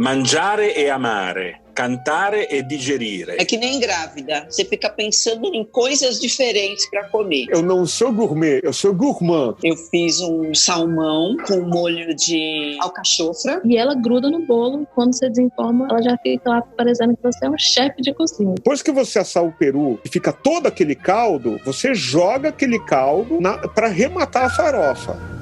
Mangiare e amare, cantare e digerire. É que nem grávida, você fica pensando em coisas diferentes para comer. Eu não sou gourmet, eu sou gourmand. Eu fiz um salmão com molho de alcachofra. E ela gruda no bolo, quando você desenforma, ela já fica lá parecendo que você é um chefe de cozinha. Depois que você assar o peru e fica todo aquele caldo, você joga aquele caldo para rematar a farofa.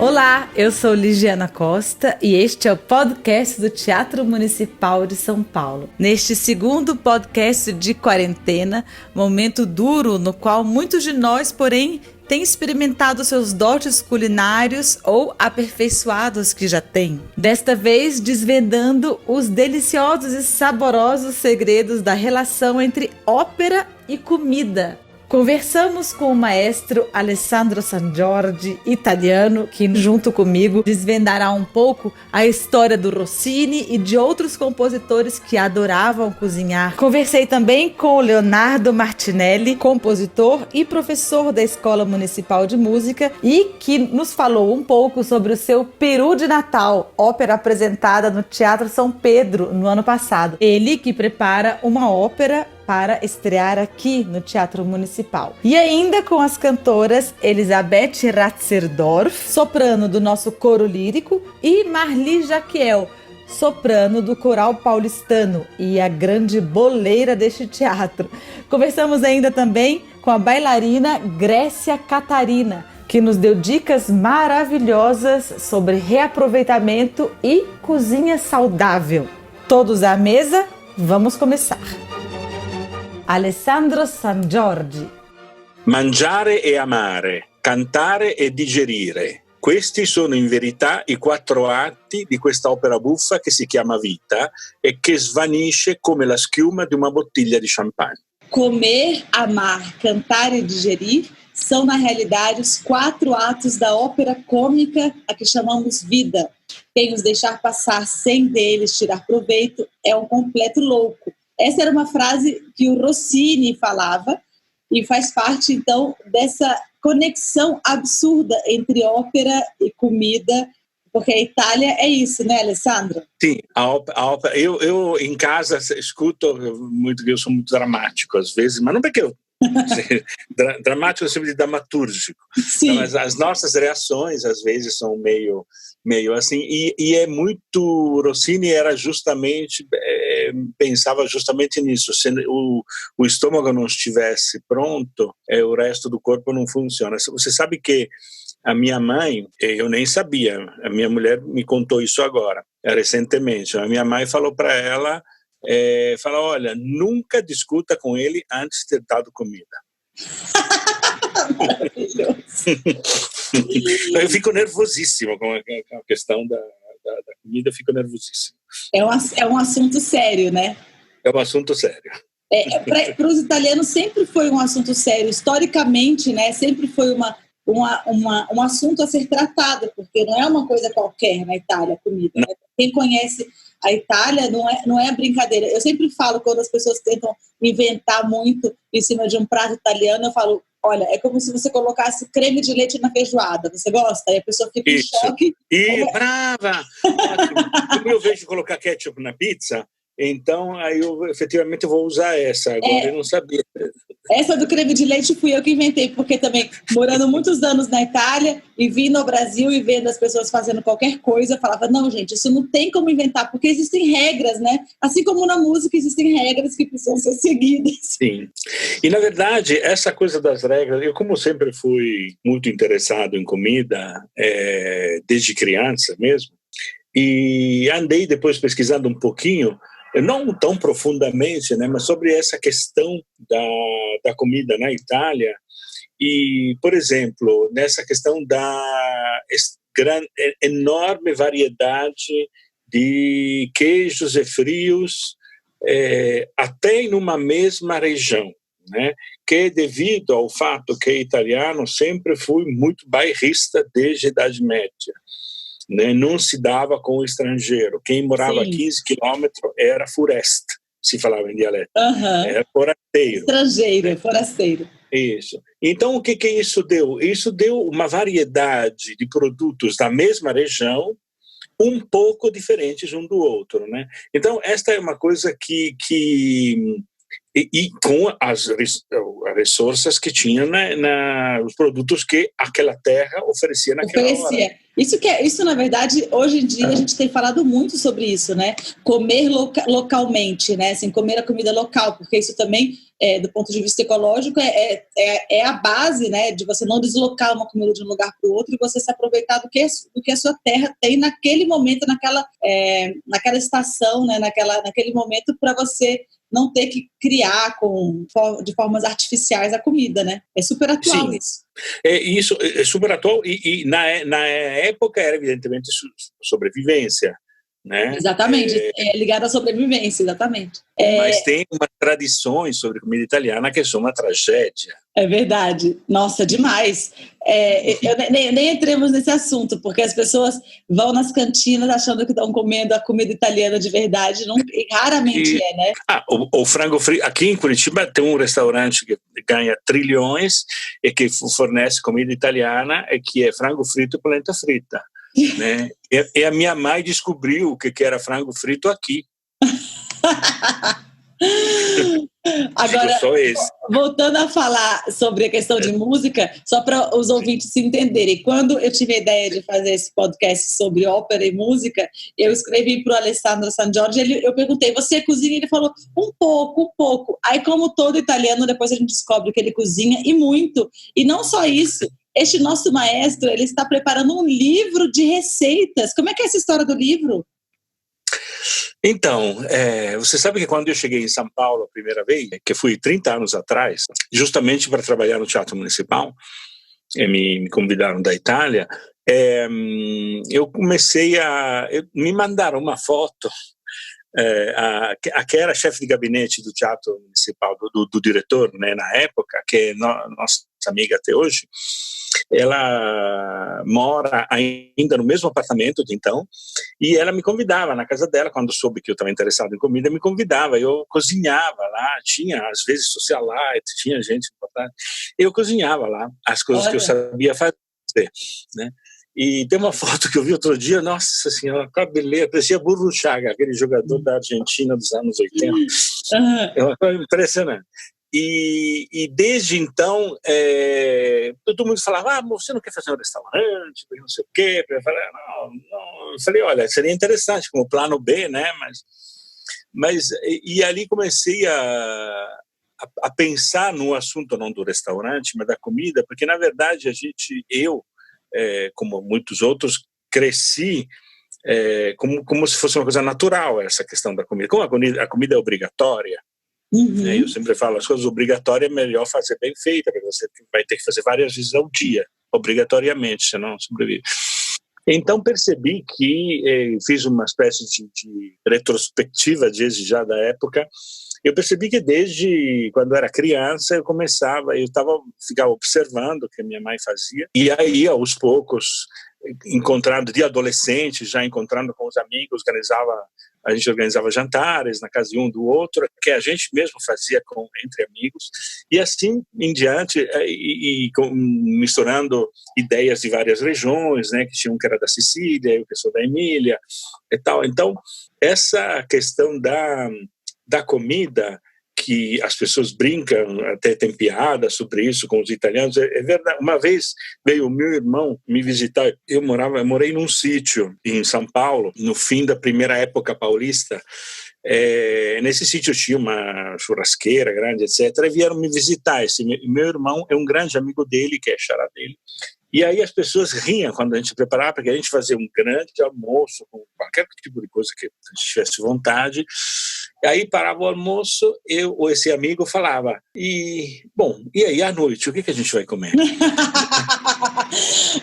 Olá, eu sou Ligiana Costa e este é o podcast do Teatro Municipal de São Paulo. Neste segundo podcast de quarentena, momento duro no qual muitos de nós, porém, têm experimentado seus dotes culinários ou aperfeiçoado os que já têm. Desta vez, desvendando os deliciosos e saborosos segredos da relação entre ópera e comida. Conversamos com o maestro Alessandro Sangiorgi, italiano, que junto comigo desvendará um pouco a história do Rossini e de outros compositores que adoravam cozinhar. Conversei também com o Leonardo Martinelli, compositor e professor da Escola Municipal de Música, e que nos falou um pouco sobre o seu Peru de Natal, ópera apresentada no Teatro São Pedro no ano passado. Ele que prepara uma ópera para estrear aqui no Teatro Municipal. E ainda com as cantoras Elizabeth Ratzerdorf, soprano do nosso coro lírico, e Marli Jaquiel, soprano do coral paulistano e a grande boleira deste teatro. Conversamos ainda também com a bailarina Grécia Catarina, que nos deu dicas maravilhosas sobre reaproveitamento e cozinha saudável. Todos à mesa? Vamos começar! Alessandro Sangiorgi. Mangiare e amare, cantare e digerire. Questi sono in verità i 4 atti di questa opera buffa che si chiama vita e che svanisce come la schiuma di una bottiglia di champagne. Comer, amar, cantar e digerir são, na realidade, os 4 atos da ópera cômica a que chamamos vida. Quem os deixar passar sem deles tirar proveito é um completo louco. Essa era uma frase que o Rossini falava e faz parte, então, dessa conexão absurda entre ópera e comida, porque a Itália é isso, né, Alessandro? Sim, a ópera. Eu em casa escuto muito, eu sou muito dramático às vezes, mas não porque eu dramático é sempre dramatúrgico. Sim. Mas as nossas reações às vezes são meio assim, e é muito. Rossini era justamente pensava justamente nisso. Se o estômago não estivesse pronto, o resto do corpo não funciona. Você sabe que a minha mãe, eu nem sabia, a minha mulher me contou isso agora, recentemente. A minha mãe falou para ela, olha, nunca discuta com ele antes de ter dado comida. Maravilhoso. Eu fico nervosíssimo com a questão da comida, fico nervosíssimo. É um assunto sério, né? É um assunto sério. Para os italianos sempre foi um assunto sério. Historicamente, né, sempre foi um assunto a ser tratado, porque não é uma coisa qualquer na Itália, a comida. Né? Quem conhece a Itália não é brincadeira. Eu sempre falo, quando as pessoas tentam inventar muito em cima de um prato italiano, eu falo, olha, é como se você colocasse creme de leite na feijoada. Você gosta? Aí a pessoa fica em choque. Brava! Como eu vejo colocar ketchup na pizza, então aí eu efetivamente vou usar essa. Agora eu não sabia. Essa do creme de leite fui eu que inventei, porque também, morando muitos anos na Itália e vindo ao Brasil e vendo as pessoas fazendo qualquer coisa, eu falava, não, gente, isso não tem como inventar, porque existem regras, né? Assim como na música existem regras que precisam ser seguidas. Sim. E, na verdade, essa coisa das regras, eu como sempre fui muito interessado em comida, desde criança mesmo, e andei depois pesquisando um pouquinho, não tão profundamente, né, mas sobre essa questão da comida na Itália e, por exemplo, nessa questão da enorme variedade de queijos e frios até em uma mesma região, né, que devido ao fato que italiano sempre foi muito bairrista desde a Idade Média. Né, não se dava com o estrangeiro. Quem morava a 15 quilômetros era fureste, se falava em dialeto. Era forasteiro. Estrangeiro, forasteiro. Isso. Então, o que isso deu? Isso deu uma variedade de produtos da mesma região um pouco diferentes um do outro, né? Então, esta é uma coisa que com as resources que tinha os produtos que aquela terra oferecia naquela hora. Isso, na verdade, hoje em dia a gente tem falado muito sobre isso, né? Comer localmente, né? Assim, comer a comida local, porque isso também, do ponto de vista ecológico, é a base, né? De você não deslocar uma comida de um lugar para o outro e você se aproveitar do que a sua terra tem naquele momento, naquela estação, né? Naquele momento, para você não ter que criar de formas artificiais a comida, né? É super atual. Sim. Isso é super atual e na época era evidentemente sobrevivência, né? Exatamente, ligado à sobrevivência, exatamente. Mas tem umas tradições sobre comida italiana que são uma tragédia. É verdade. Nossa, demais. Nem entremos nesse assunto, porque as pessoas vão nas cantinas achando que estão comendo a comida italiana de verdade, raramente né? O frango frito. Aqui em Curitiba tem um restaurante que ganha trilhões e que fornece comida italiana, que é frango frito e polenta frita. Né? E a minha mãe descobriu o que era frango frito aqui. Agora, voltando a falar sobre a questão de música, só para os ouvintes se entenderem, quando eu tive a ideia de fazer esse podcast sobre ópera e música, eu escrevi para o Alessandro San Giorgio, eu perguntei, você cozinha? Ele falou, um pouco. Aí, como todo italiano, depois a gente descobre que ele cozinha, e muito. E não só isso, este nosso maestro, ele está preparando um livro de receitas. Como é que é essa história do livro? Então, você sabe que quando eu cheguei em São Paulo a primeira vez, que fui 30 anos atrás, justamente para trabalhar no Teatro Municipal, me convidaram da Itália, eu comecei me mandaram uma foto, que era chefe de gabinete do Teatro Municipal, do diretor, né, na época, que é nossa amiga até hoje. Ela mora ainda no mesmo apartamento de então, e ela me convidava na casa dela, quando soube que eu estava interessado em comida, me convidava, eu cozinhava lá, tinha às vezes socialite, tinha gente importante, eu cozinhava lá as coisas que eu sabia fazer, né? E tem uma foto que eu vi outro dia, nossa senhora, com a beleza, parecia Burruchaga, aquele jogador da Argentina dos anos 80. É uma coisa impressionante. E desde então, todo mundo falava, você não quer fazer um restaurante, não sei o quê. Eu falei, não. Eu falei, olha, seria interessante como plano B, né? Mas ali comecei a pensar no assunto não do restaurante, mas da comida, porque na verdade eu, como muitos outros, cresci como se fosse uma coisa natural essa questão da comida. Como a comida é obrigatória, eu sempre falo, as coisas obrigatórias é melhor fazer bem feita, porque você vai ter que fazer várias vezes ao dia, obrigatoriamente, senão não sobrevive. Então percebi que, fiz uma espécie de retrospectiva desde já da época, eu percebi que desde quando era criança eu ficava observando o que minha mãe fazia, e aí aos poucos, encontrando de adolescente, já encontrando com os amigos, a gente organizava jantares na casa de um do outro, que a gente mesmo fazia entre amigos, e assim em diante, misturando ideias de várias regiões, né, que tinha um que era da Sicília, eu que sou da Emília, e tal. Então, essa questão da comida, que as pessoas brincam, até tem piada sobre isso com os italianos, é verdade. Uma vez veio o meu irmão me visitar, eu morei num sítio em São Paulo, no fim da primeira época paulista, nesse sítio tinha uma churrasqueira grande, etc, e vieram me visitar. Meu irmão é um grande amigo dele, que é xará dele, e aí as pessoas riam quando a gente preparava, porque a gente fazia um grande almoço com qualquer tipo de coisa que a gente tivesse vontade. E aí parava o almoço, eu ou esse amigo falava, e aí à noite, o que a gente vai comer?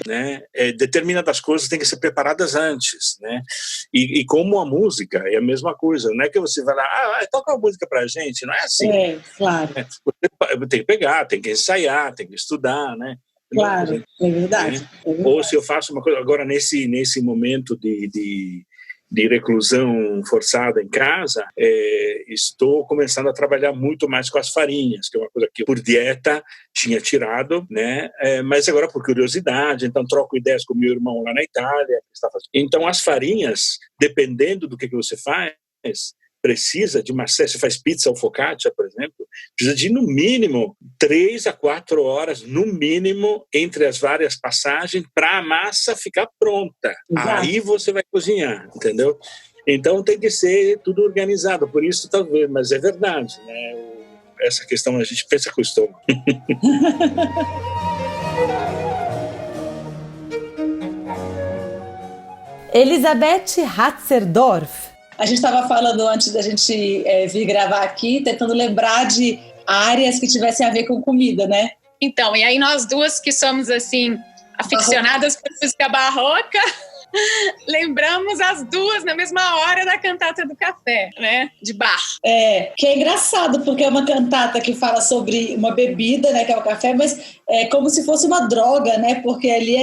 Né? Determinadas coisas têm que ser preparadas antes, né? E como a música é a mesma coisa, não é que você vai lá, toca uma música pra gente, não é assim. Claro. Você tem que pegar, tem que ensaiar, tem que estudar, né? Claro, é verdade. Ou se eu faço uma coisa agora nesse momento de de reclusão forçada em casa, estou começando a trabalhar muito mais com as farinhas, que é uma coisa que por dieta tinha tirado, né? Mas agora por curiosidade, então troco ideias com meu irmão lá na Itália. Então as farinhas, dependendo do que você faz, precisa de uma... Você faz pizza ou focaccia, por exemplo, precisa de, no mínimo, 3 a 4 horas, no mínimo, entre as várias passagens, para a massa ficar pronta. Exato. Aí você vai cozinhar, entendeu? Então tem que ser tudo organizado, por isso talvez, mas é verdade, né? Essa questão a gente pensa com o estômago. Elizabeth Hatzerdorf. A gente estava falando antes da gente vir gravar aqui, tentando lembrar de áreas que tivessem a ver com comida, né? Então, e aí nós duas que somos, assim, aficionadas por música barroca, lembramos as duas na mesma hora da cantata do café, né? De Bach. Que é engraçado, porque é uma cantata que fala sobre uma bebida, né? Que é o café, mas é como se fosse uma droga, né? Porque ali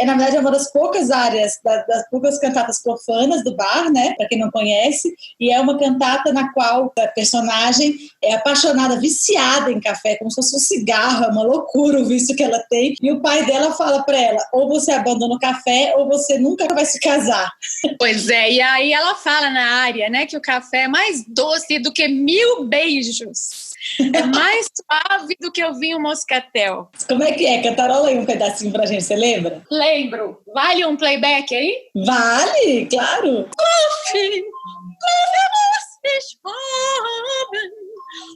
na verdade, é uma das poucas áreas, das poucas cantatas profanas do Bach, né? Para quem não conhece, e é uma cantata na qual a personagem é apaixonada, viciada em café, como se fosse um cigarro, é uma loucura o vício que ela tem, e o pai dela fala para ela, ou você abandona o café, ou você nunca vai se casar. Pois é, e aí ela fala na área, né, que o café é mais doce do que 1000 beijos. É mais suave do que o vinho moscatel. Como é que é? Cantarola aí um pedacinho pra gente, você lembra? Lembro. Vale um playback aí? Vale, claro.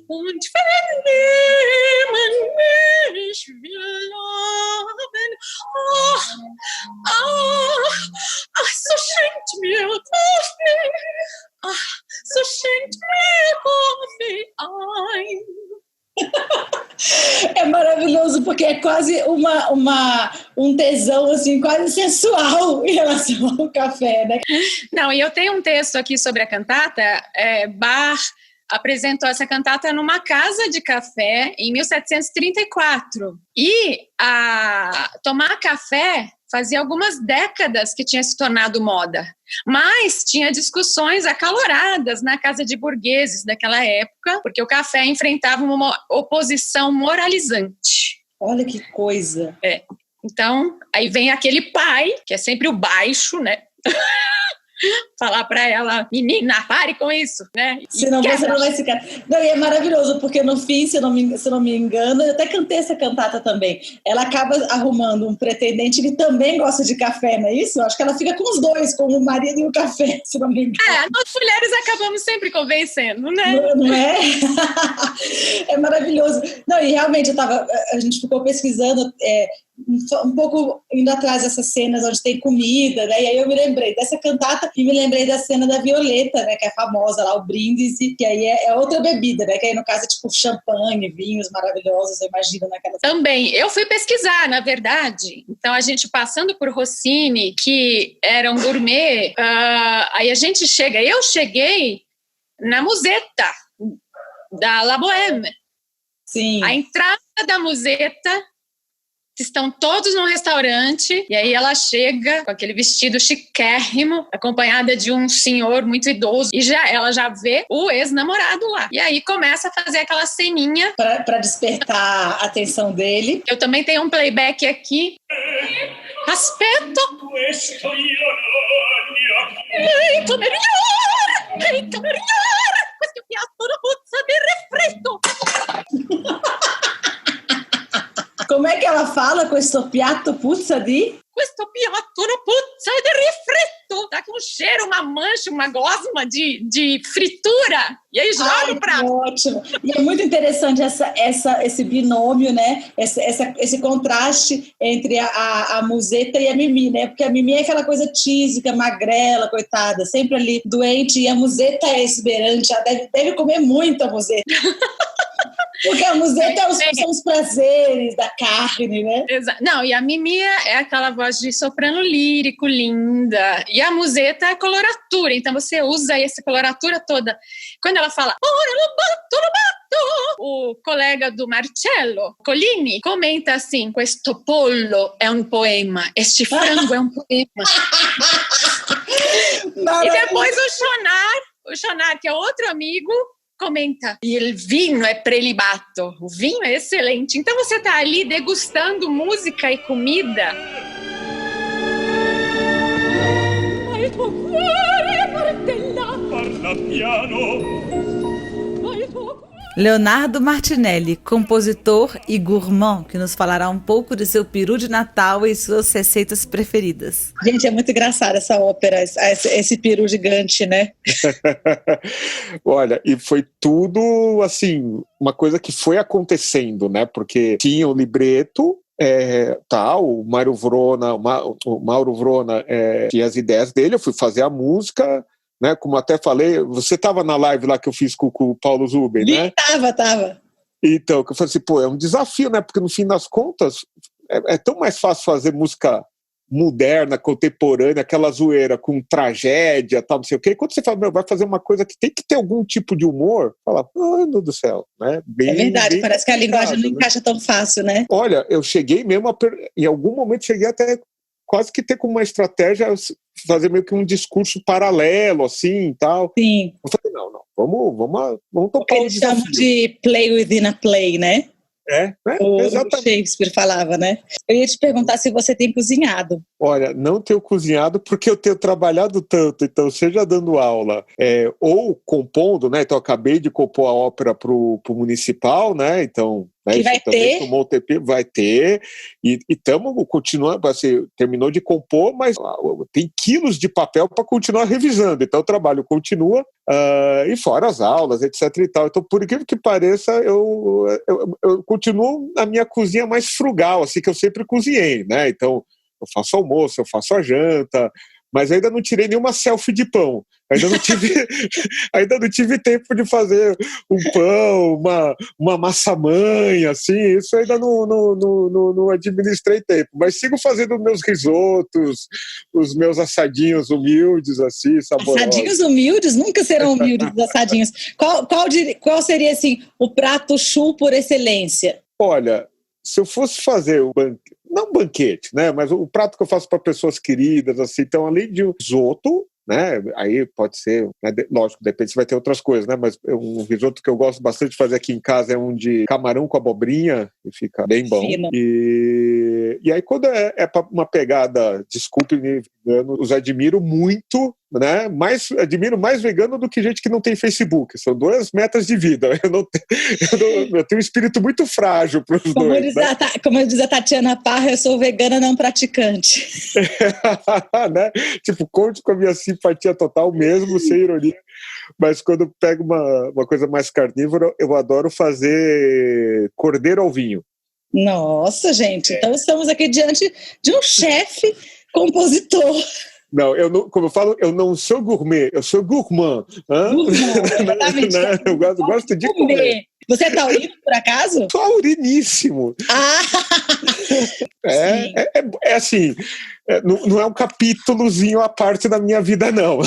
Und wenn niemand mich will loben, so schenkt mir Kaffee, so schenkt mir Kaffee ein. É maravilhoso, porque é quase um tesão assim, quase sensual em relação ao café, né? Não, e eu tenho um texto aqui sobre a cantata. Bach apresentou essa cantata numa casa de café em 1734. E tomar café fazia algumas décadas que tinha se tornado moda. Mas tinha discussões acaloradas na casa de burgueses daquela época, porque o café enfrentava uma oposição moralizante. Olha que coisa! Então, aí vem aquele pai, que é sempre o baixo, né? Falar pra ela, menina, pare com isso, né? Senão você não vai ficar... Não, e é maravilhoso, porque no fim, se eu não me engano, eu até cantei essa cantata também, ela acaba arrumando um pretendente que também gosta de café, não é isso? Eu acho que ela fica com os dois, com o marido e o café, se não me engano. Nós mulheres acabamos sempre convencendo, né? Não é? É maravilhoso. Não, e realmente a gente ficou pesquisando... um pouco indo atrás dessas cenas onde tem comida, né? E aí eu me lembrei dessa cantata e me lembrei da cena da Violeta, né? Que é famosa lá, o brindisi, que aí é outra bebida, né? Que aí no caso é tipo champanhe, vinhos maravilhosos, eu imagino naquela... Também, eu fui pesquisar, na verdade. Então a gente passando por Rossini, que era um gourmet, aí a gente eu cheguei na Musetta da La Bohème. Sim. A entrada da Musetta, estão todos num restaurante, e aí ela chega com aquele vestido chiquérrimo, acompanhada de um senhor muito idoso, e ela já vê o ex-namorado lá. E aí começa a fazer aquela ceninha para despertar a atenção dele. Eu também tenho um playback aqui. Aspetto. Ehi, cameriere, questo piatto non puzza di refresco. Como é que ela fala? Questo piatto puzza di? Questo piatto non puzza di refresco. Tá com cheiro, uma mancha, uma gosma de fritura. E aí joga o prato. Ótimo. E é muito interessante esse binômio, né? Esse contraste entre a Musetta e a Mimi, né? Porque a Mimi é aquela coisa tísica, magrela, coitada, sempre ali doente. E a Musetta é exuberante. Ela deve comer muito a Musetta. Porque a Musetta são os prazeres da carne, né? Não, e a Mimi é aquela voz de soprano lírico, linda. E a Musetta é a coloratura. Então você usa essa coloratura toda. Quando ela fala, ora, lo batto, O colega do Marcello, Collini, comenta assim: questo pollo è un poema, este frango é um poema. E depois o Chonar, que é outro amigo, comenta: e il vinho é prelibato, o vinho é excelente. Então você está ali degustando música e comida. Il tuo cuore parla piano. Leonardo Martinelli, compositor e gourmand, que nos falará um pouco de seu peru de Natal e suas receitas preferidas. Gente, é muito engraçada essa ópera, esse peru gigante, né? Olha, e foi tudo, assim, uma coisa que foi acontecendo, né? Porque tinha o libreto, o Mauro Vrona tinha as ideias dele, eu fui fazer a música, né, como até falei, você estava na live lá que eu fiz com o Paulo Zuber, né? Tava. Então, que eu falei assim, é um desafio, né? Porque no fim das contas, é tão mais fácil fazer música moderna, contemporânea, aquela zoeira com tragédia, tal, não sei o quê. Quando você fala, vai fazer uma coisa que tem que ter algum tipo de humor, fala, mano do céu, né? É verdade, parece que a linguagem não encaixa tão fácil, né? Olha, eu cheguei mesmo, em algum momento cheguei até quase que ter como uma estratégia fazer meio que um discurso paralelo, assim, e tal. Sim. Eu falei, não, vamos topar o eles desafio. chamam de play within a play, né? O Shakespeare falava, né? Eu ia te perguntar se você tem cozinhado. Olha, não tenho cozinhado porque eu tenho trabalhado tanto, então seja dando aula ou compondo, né? Então eu acabei de compor a ópera pro Municipal, né? Então, né, que vai ter. Vai ter, e estamos continuando, assim, terminou de compor, mas tem quilos de papel para continuar revisando, então o trabalho continua, e fora as aulas, etc e tal. Então, por incrível que pareça, eu continuo na minha cozinha mais frugal, assim, que eu sempre cozinhei, né? Então, eu faço almoço, eu faço a janta, mas ainda não tirei nenhuma selfie de pão. Ainda não tive tempo de fazer um pão, uma massa-mãe, assim, isso ainda não administrei tempo. Mas sigo fazendo meus risotos, os meus assadinhos humildes, assim, saborosos. Assadinhos humildes? Nunca serão humildes os assadinhos. Qual seria, assim, o prato chu por excelência? Olha, se eu fosse fazer não um banquete, né, mas o prato que eu faço para pessoas queridas, assim, então, além de um risoto, né, aí pode ser, né, lógico, depende se vai ter outras coisas, né, mas um risoto que eu gosto bastante de fazer aqui em casa é um de camarão com abobrinha, e fica bem bom. E aí quando é para uma pegada, desculpe-me, vegano, os admiro muito, né, admiro mais vegano do que gente que não tem Facebook, são 2 metas de vida, eu tenho um espírito muito frágil para os dois. Como diz a Tatiana Parra, eu sou vegana não praticante. Né? Tipo, conte com a minha simpatia total mesmo, sem ironia, mas quando eu pego uma coisa mais carnívora, eu adoro fazer cordeiro ao vinho. Nossa, gente, então estamos aqui diante de um chefe compositor. Não, como eu falo, eu não sou gourmet, eu sou gourmand. Exatamente. Eu gosto de comer. Você é taurino, por acaso? Tauriníssimo. É assim, não é um capítulozinho à parte da minha vida, não.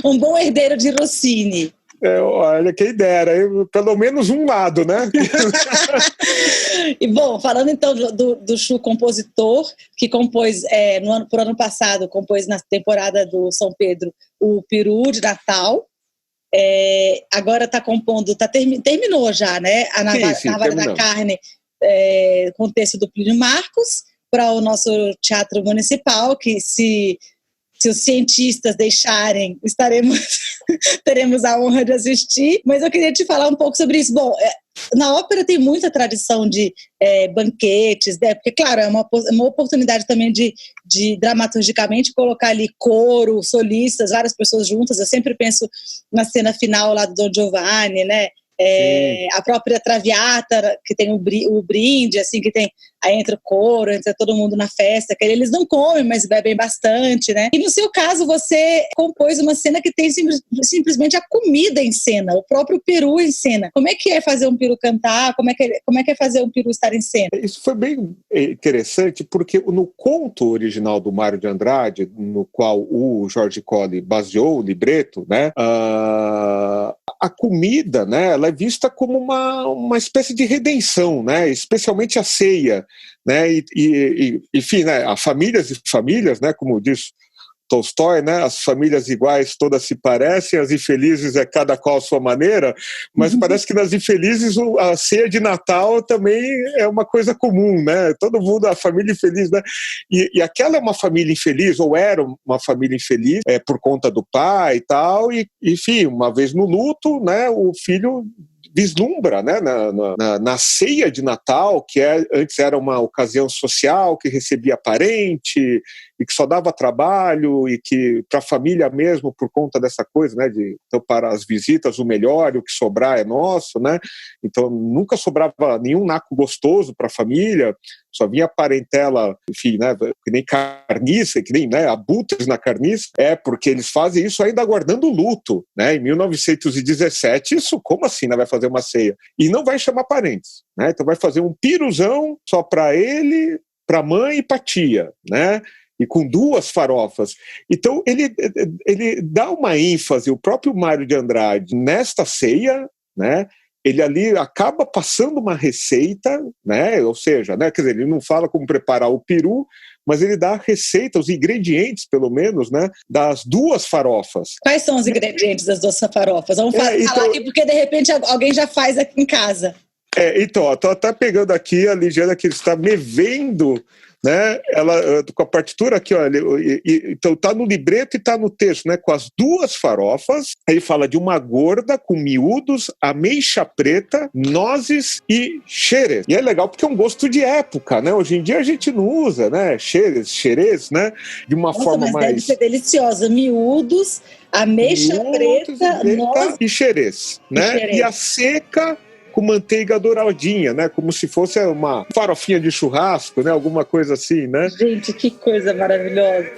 Um bom herdeiro de Rossini. Olha, quem dera, pelo menos um lado, né? E bom, falando então do Chu compositor, que compôs por ano passado, compôs na temporada do São Pedro o peru de Natal, agora está compondo, terminou já, né? A Navalha da Carne, com o texto do Plínio Marcos, para o nosso Teatro Municipal, que se os cientistas deixarem, teremos a honra de assistir. Mas eu queria te falar um pouco sobre isso. Bom, na ópera tem muita tradição de banquetes, né? Porque, claro, é uma oportunidade também de dramaturgicamente colocar ali coro, solistas, várias pessoas juntas. Eu sempre penso na cena final lá do Don Giovanni, né? A própria Traviata, que tem o brinde, assim, que tem aí entra o coro, entra todo mundo na festa, que eles não comem, mas bebem bastante, né? E no seu caso, você compôs uma cena que tem simplesmente a comida em cena, o próprio peru em cena. Como é que é fazer um peru cantar? Como é que é fazer um peru estar em cena? Isso foi bem interessante, porque no conto original do Mário de Andrade, no qual o Jorge Colli baseou o libreto, né? A comida, né? Ela ela é vista como uma espécie de redenção, né? Especialmente a ceia, né? Enfim, né? Há famílias e famílias, né? Como diz Tolstói, né? As famílias iguais todas se parecem, as infelizes é cada qual a sua maneira, mas parece que nas infelizes a ceia de Natal também é uma coisa comum, né? Todo mundo, a família infeliz, né? E aquela é uma família infeliz, ou era uma família infeliz, por conta do pai e tal, e enfim, uma vez no luto, né? O filho vislumbra, né, na ceia de Natal, que antes era uma ocasião social, que recebia parente e que só dava trabalho, e que para a família mesmo, por conta dessa coisa, né, então para as visitas o melhor e o que sobrar é nosso, né, então nunca sobrava nenhum naco gostoso para a família, só vinha parentela, enfim, né, que nem carniça, que nem, né, abutres na carniça, porque eles fazem isso ainda aguardando o luto, né, em 1917, isso, como assim, né, vai fazer uma ceia? E não vai chamar parentes, né, então vai fazer um piruzão só para ele, para a mãe e para a tia, né, e com 2 farofas. Então ele dá uma ênfase, o próprio Mário de Andrade, nesta ceia, né, ele ali acaba passando uma receita, né? Ou seja, né? Quer dizer, ele não fala como preparar o peru, mas ele dá a receita, os ingredientes, pelo menos, né? Das 2 farofas. Quais são os ingredientes das 2 farofas? Vamos falar aqui, porque de repente alguém já faz aqui em casa. Então, estou até pegando aqui a Ligiana, que está me vendo, né? Ela, com a partitura aqui, olha, então está no libreto e está no texto, né? Com as 2 farofas, ele fala de uma gorda com miúdos, ameixa preta, nozes e xerez. E é legal porque é um gosto de época, né? Hoje em dia a gente não usa, né? Xerez, né? De uma forma mas mais... deve ser deliciosa. Miúdos, ameixa preta, nozes e xerez, né? E a seca com manteiga douradinha, né? Como se fosse uma farofinha de churrasco, né? Alguma coisa assim, né? Gente, que coisa maravilhosa.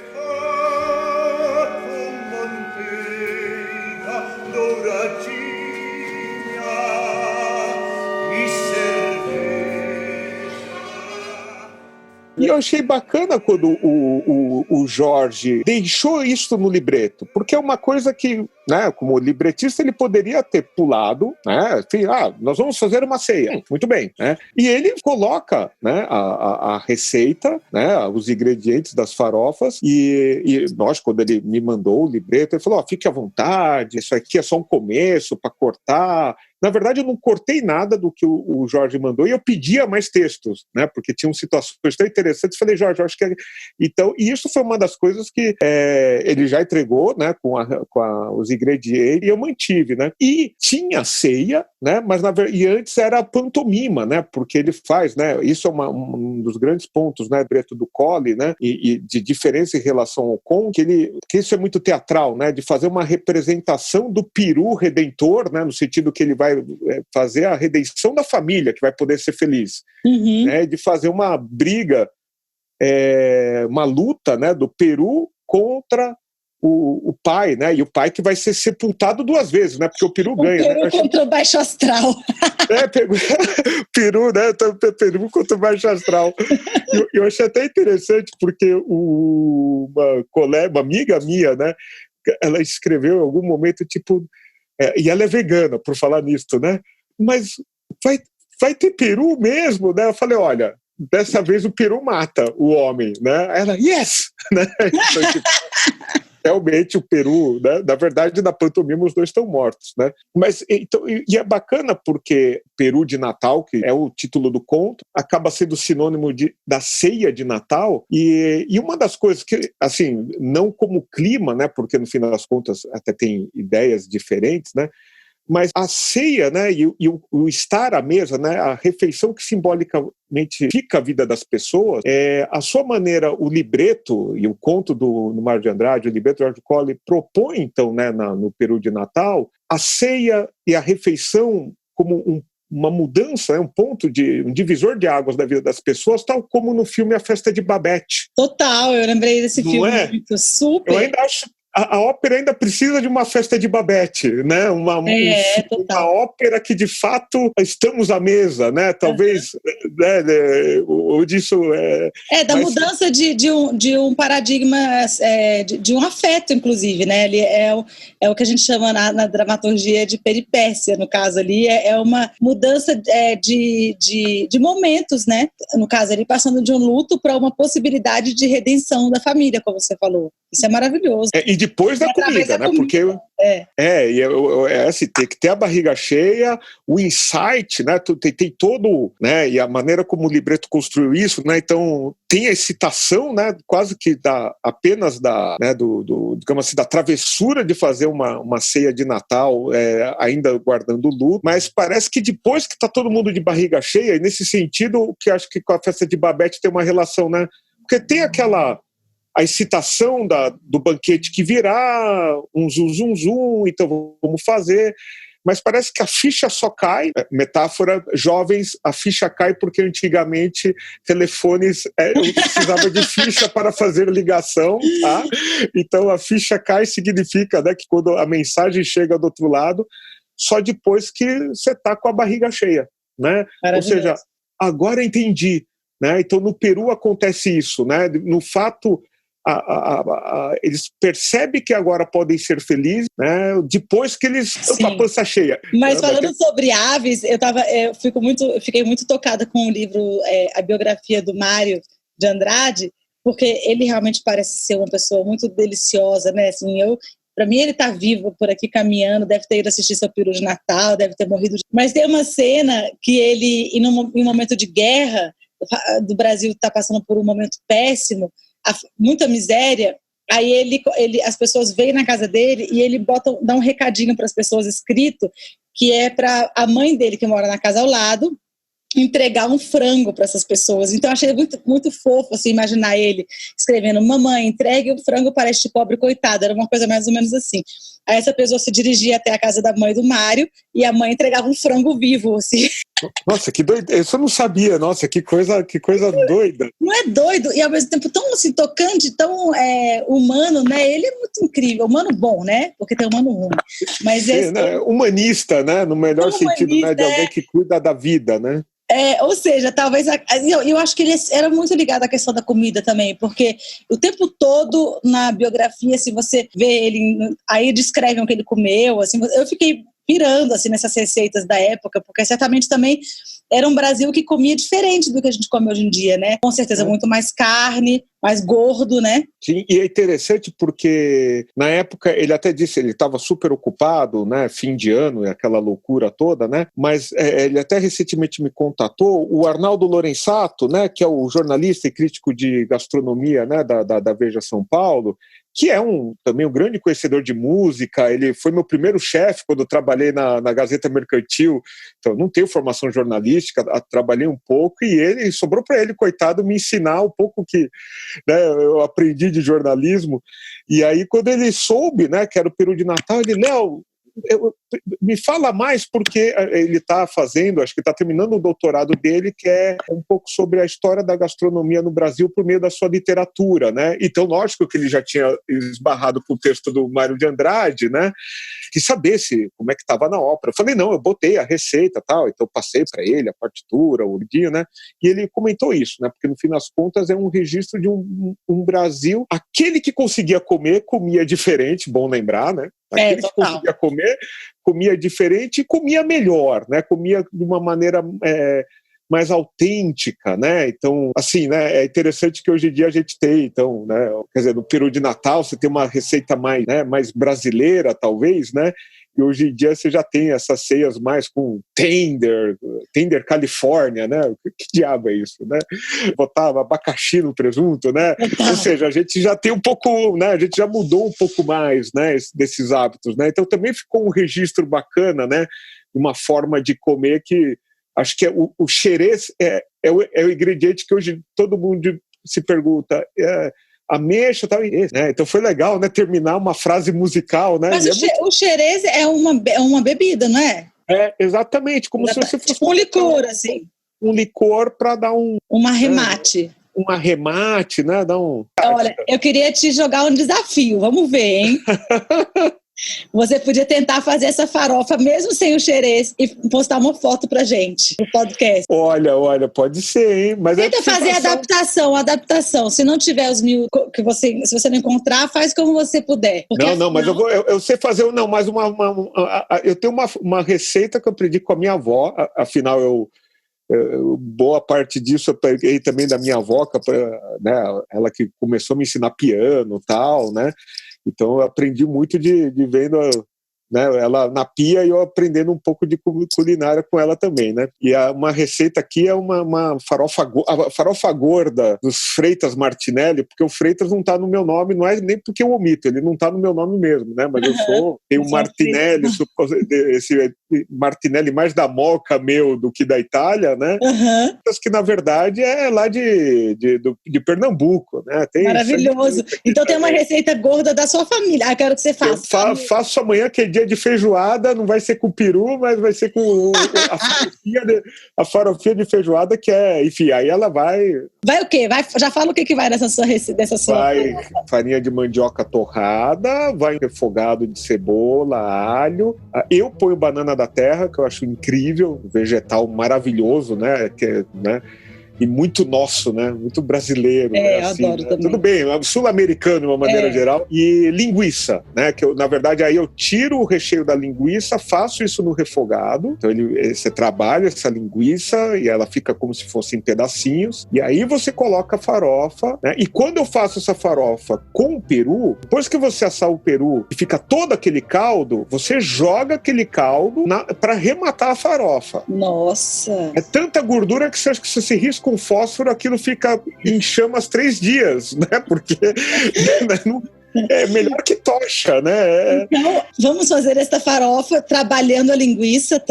E eu achei bacana quando o Jorge deixou isso no libreto, porque é uma coisa que, né, como libretista, ele poderia ter pulado, né, enfim, nós vamos fazer uma ceia, muito bem, né, e ele coloca, né, a receita, né, os ingredientes das farofas, e lógico, quando ele me mandou o libreto, ele falou, fique à vontade, isso aqui é só um começo para cortar. Na verdade, eu não cortei nada do que o Jorge mandou e eu pedia mais textos, né? Porque tinham situações tão interessantes. Falei, Jorge, eu acho que... Então, e isso foi uma das coisas que ele já entregou, né? Com os ingredientes, e eu mantive, né? E tinha ceia, né? Mas e antes era a pantomima, né? Porque ele faz, né? Isso é um dos grandes pontos, né? Do Colli, né? E de diferença em relação ao Conte, que isso é muito teatral, né? De fazer uma representação do peru redentor, né? No sentido que ele vai fazer a redenção da família, que vai poder ser feliz, né, de fazer uma briga, uma luta, né, do peru contra o pai, né, e o pai que vai ser sepultado 2 vezes, né, porque o peru ganha. Peru, né? Contra o baixo astral. Peru, né, peru contra o baixo astral. Eu achei até interessante, porque uma amiga minha, né, ela escreveu em algum momento, tipo... e ela é vegana, por falar nisso, né? Mas vai ter peru mesmo, né? Eu falei, olha, dessa vez o peru mata o homem, né? Ela, yes! Né? Então, tipo, realmente o peru, né? Na verdade, na pantomima os 2 estão mortos, né? Mas, então, e é bacana porque Peru de Natal, que é o título do conto, acaba sendo sinônimo da ceia de Natal, e uma das coisas que, assim, não como clima, né? Porque no final das contas até tem ideias diferentes, né? Mas a ceia, né, e o estar à mesa, né, a refeição que simbolicamente fica a vida das pessoas, a sua maneira, o libreto e o conto do Mário de Andrade, o libreto do Jorge Colli propõe, então, né, no Peru de Natal, a ceia e a refeição como uma mudança, um divisor de águas da vida das pessoas, tal como no filme A Festa de Babette. Total, eu lembrei desse filme muito super. Eu ainda acho a ópera ainda precisa de uma festa de Babette, né? Uma ópera que de fato estamos à mesa, né? Talvez ou disso da mudança de um paradigma, de um afeto, inclusive, né? Ele é o que a gente chama na dramaturgia de peripécia, no caso ali, é uma mudança de momentos, né? No caso ali, passando de um luto para uma possibilidade de redenção da família, como você falou. Isso é maravilhoso. E depois da comida, né? Porque assim, tem que ter a barriga cheia, o insight, né? Tem todo, né? E a maneira como o libreto construiu isso, né? Então tem a excitação, né? Quase que apenas digamos assim, da travessura de fazer uma ceia de Natal, ainda guardando o luto, mas parece que depois que está todo mundo de barriga cheia, e nesse sentido, que acho que com a festa de Babette tem uma relação, né? Porque tem a excitação do banquete que virá, um zum, então vamos fazer. Mas parece que a ficha só cai, metáfora, jovens, a ficha cai porque antigamente telefones, eu precisava de ficha para fazer ligação, tá? Então a ficha cai significa, né, que quando a mensagem chega do outro lado, só depois que você está com a barriga cheia, né? Ou seja, agora entendi, né? Então no Peru acontece isso, né? No fato... eles percebem que agora podem ser felizes, né, depois que eles estão com a pança cheia. Mas falando sobre aves, fiquei muito tocada com o livro, a biografia do Mário de Andrade, porque ele realmente parece ser uma pessoa muito deliciosa, né? Assim, para mim ele está vivo por aqui caminhando, deve ter ido assistir seu peru de Natal, deve ter morrido. Mas tem uma cena que ele, em um momento de guerra, do Brasil está passando por um momento péssimo, muita miséria, aí as pessoas vêm na casa dele e ele dá um recadinho para as pessoas escrito, que é para a mãe dele, que mora na casa ao lado, entregar um frango para essas pessoas. Então eu achei muito, muito fofo assim, imaginar ele escrevendo: mamãe, entregue um frango para este pobre coitado. Era uma coisa mais ou menos assim. Aí essa pessoa se dirigia até a casa da mãe do Mário e a mãe entregava um frango vivo, assim. Nossa, que doido! Eu só não sabia. Nossa, que coisa doida. Não é doido? E ao mesmo tempo tão assim, tocante, tão humano, né? Ele é muito incrível. Humano bom, né? Porque tem humano ruim. Mas humanista, né? No melhor sentido, né? De alguém que cuida da vida, né? Ou seja, talvez eu acho que ele era muito ligado à questão da comida também, porque o tempo todo na biografia, se você vê ele, aí descrevem o que ele comeu, assim, eu fiquei pirando assim, nessas receitas da época, porque certamente também era um Brasil que comia diferente do que a gente come hoje em dia, né? Com certeza muito mais carne, mais gordo, né? Sim, e é interessante porque na época ele até disse, ele estava super ocupado, né? Fim de ano e aquela loucura toda, né? Mas ele até recentemente me contatou, o Arnaldo Lorenzato, né? Que é o jornalista e crítico de gastronomia, né? Da Veja São Paulo, que é também um grande conhecedor de música. Ele foi meu primeiro chefe quando eu trabalhei na Gazeta Mercantil, então não tenho formação jornalística, trabalhei um pouco, e sobrou para ele, coitado, me ensinar um pouco que, né, eu aprendi de jornalismo. E aí quando ele soube, né, que era o peru de Natal, ele: Léo, me fala mais, porque ele está fazendo, acho que está terminando o doutorado dele, que é um pouco sobre a história da gastronomia no Brasil por meio da sua literatura, né? Então, lógico que ele já tinha esbarrado com o texto do Mário de Andrade, né? Quis saber como é que estava na ópera. Eu falei: não, eu botei a receita, tal, então passei para ele a partitura, o livrinho, né? E ele comentou isso, né? Porque no fim das contas é um registro de um Brasil, aquele que conseguia comer, comia diferente, bom lembrar, né? Aquele que conseguia comer, comia diferente e comia melhor, né? Comia de uma maneira mais autêntica, né? Então, assim, né? É interessante que hoje em dia a gente tem, então, né? Quer dizer, no peru de Natal você tem uma receita mais, né, mais brasileira, talvez, né? E hoje em dia você já tem essas ceias mais com tender Califórnia, né? Que diabo é isso, né? Botava abacaxi no presunto, né? Ou seja, a gente já tem um pouco, né? A gente já mudou um pouco mais, né? Desses hábitos, né? Então também ficou um registro bacana, né? Uma forma de comer que acho que o xerez é o ingrediente que hoje todo mundo se pergunta. Ameixa, tal, né? Então foi legal, né? Terminar uma frase musical, né? Mas o xerez é uma bebida, não é? Exatamente, como se você fosse tipo um licor, assim. Um licor para dar um arremate. um arremate, né? Olha, eu queria te jogar um desafio, vamos ver, hein? Você podia tentar fazer essa farofa mesmo sem o xerez e postar uma foto pra gente no podcast. Olha, pode ser, hein? Mas tenta fazer adaptação. Se não tiver os 1000 se você não encontrar, faz como você puder. Não, mas eu sei fazer mas eu tenho uma receita que eu aprendi com a minha avó, afinal boa parte disso eu peguei também da minha avó, né, ela que começou a me ensinar piano e tal, né? Então eu aprendi muito de vendo, né, ela na pia e eu aprendendo um pouco de culinária com ela também, né? E uma receita aqui é uma farofa gorda dos Freitas Martinelli, porque o Freitas não está no meu nome, não é nem porque eu omito, ele não está no meu nome mesmo, né? Mas eu tenho Martinelli, esse Martinelli mais da Moca meu do que da Itália, né? Que na verdade é lá de Pernambuco, né? Maravilhoso. Então tem uma receita gorda da sua família. Quero que você faça. Eu faço amanhã, que é dia de feijoada, não vai ser com peru, mas vai ser com a farofinha de feijoada, que é, enfim, aí ela vai... Vai o quê? Já fala o que vai nessa sua receita? Vai farinha de mandioca torrada, vai refogado de cebola, alho. Eu ponho banana da terra, que eu acho incrível, vegetal maravilhoso, né? E muito nosso, né? Muito brasileiro. Eu assim, adoro também. Tudo bem, sul-americano de uma maneira geral. E linguiça, né? Que na verdade, aí eu tiro o recheio da linguiça, faço isso no refogado. Então você trabalha essa linguiça e ela fica como se fosse em pedacinhos. E aí você coloca a farofa, né? E quando eu faço essa farofa com o peru, depois que você assar o peru e fica todo aquele caldo, você joga aquele caldo para rematar a farofa. Nossa! É tanta gordura que você acha que se você risca um fósforo, aquilo fica em chamas 3 dias, né? Porque é melhor que tocha, né? Então, vamos fazer esta farofa trabalhando a linguiça.